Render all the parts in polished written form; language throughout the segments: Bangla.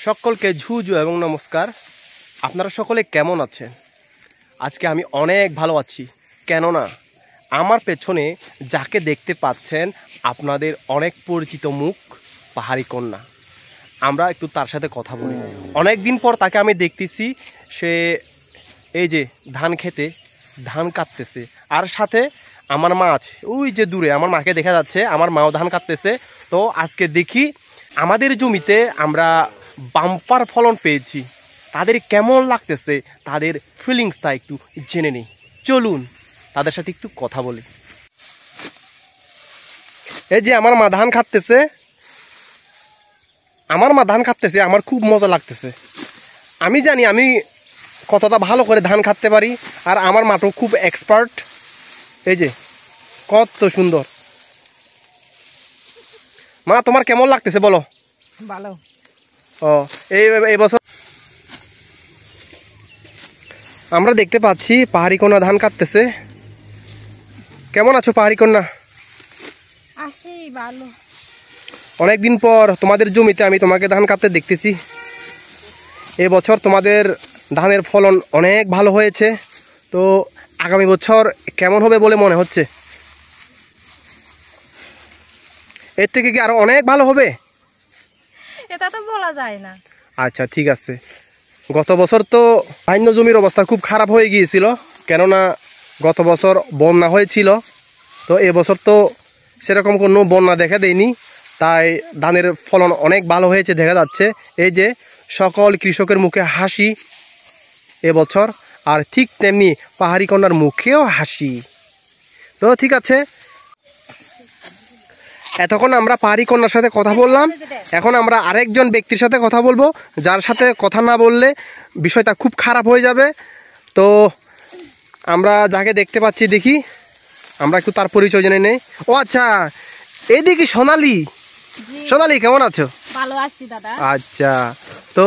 সকলকে ঝুঝু এবং নমস্কার। আপনারা সকলে কেমন আছেন? আজকে আমি অনেক ভালো আছি, কেননা আমার পেছনে যাকে দেখতে পাচ্ছেন আপনাদের অনেক পরিচিত মুখ, পাহাড়ি কন্যা। আমরা একটু তার সাথে কথা বলি। অনেক দিন পর তাকে আমি দেখতেছি, সে এই যে ধান খেতে ধান কাটতেছে, আর সাথে আমার মা আছে ওই যে দূরে, আমার মাকে দেখা যাচ্ছে, আমার মাও ধান কাটতেছে। তো আজকে দেখি আমাদের জমিতে আমরা বাম্পার ফলন পেয়েছি, তাদের কেমন লাগতেছে, তাদের ফিলিংসটা একটু জেনে নিই। চলুন তাদের সাথে একটু কথা বলি। এই যে আমার মা ধান খাটতেছে, আমার খুব মজা লাগতেছে। আমি জানি আমি কতটা ভালো করে ধান কাটতে পারি, আর আমার মা তো খুব এক্সপার্ট। এই যে কত সুন্দর। মা তোমার কেমন লাগতেছে বলো? ভালো। ও এই বছর আমরা দেখতে পাচ্ছি পাহাড়ি কন্যা ধান কাটতেছে। কেমন আছো পাহাড়ি কন্যা? আছি ভালো। অনেকদিন পর তোমাদের জমিতে আমি তোমাকে ধান কাটতে দেখতেছি। এবছর তোমাদের ধানের ফলন অনেক ভালো হয়েছে, তো আগামী বছর কেমন হবে বলে মনে হচ্ছে? এর থেকে কি আরো অনেক ভালো হবে? এটা তো বলা যায় না। আচ্ছা ঠিক আছে। গত বছর তো ধান্য জমির অবস্থা খুব খারাপ হয়ে গিয়েছিল, কেননা গত বছর বন্যা হয়েছিল। তো এবছর তো সেরকম কোনো বন্যা দেখা দেয়নি, তাই ধানের ফলন অনেক ভালো হয়েছে দেখা যাচ্ছে। এই যে সকল কৃষকের মুখে হাসি এবছর, আর ঠিক তেমনি পাহাড়ি কন্যার মুখেও হাসি। তো ঠিক আছে, এতক্ষণ আমরা পাহাড়ি কন্যার সাথে কথা বললাম, এখন আমরা আরেকজন ব্যক্তির সাথে কথা বলবো, যার সাথে কথা না বললে বিষয়টা খুব খারাপ হয়ে যাবে। তো আমরা যাকে দেখতে পাচ্ছি, দেখি আমরা একটু তার পরিচয় জেনে নেই। ও আচ্ছা, এদিকে সোনালি। সোনালি কেমন আছো? ভালো আছি দাদা। আচ্ছা, তো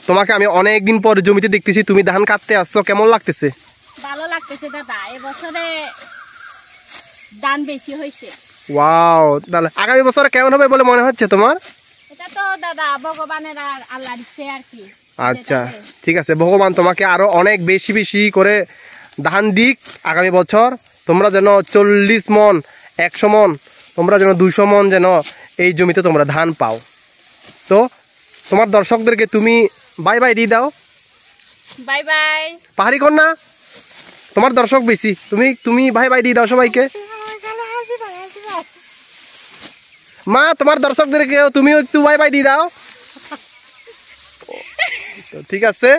তোমাকে আমি অনেক দিন পর জমিতে দেখতেছি, তুমি ধান কাটতে আসছো, কেমন লাগতেছে? ভালো লাগতেছে দাদা, এবছরে ধান বেশি হয়েছে। ওয়াও, তাহলে আগামী বছর কেমন হবে বলে মনে হচ্ছে তোমার? এটা তো দাদা ভগবানের আর আল্লাহর ইচ্ছে আর কি। আচ্ছা ঠিক আছে, ভগবান তোমাকে আরো অনেক বেশি বেশি করে ধান দিক আগামী বছর। তোমরা যেন 40 মন, 100 মন, তোমরা যেন 200 মন যেন এই জমিতে তোমরা ধান পাও। তো তোমার দর্শকদেরকে তুমি বাই বাই দিয়ে দাও। Bye bye. পাহাড়ি কন্যা, তোমার দর্শক বেশি, তুমি বাই বাই দিয়ে দাও সবাইকে। মা তোমার দর্শকদেরকে তুমিও একটু বাই বাই দিয়ে দাও। তো ঠিক আছে।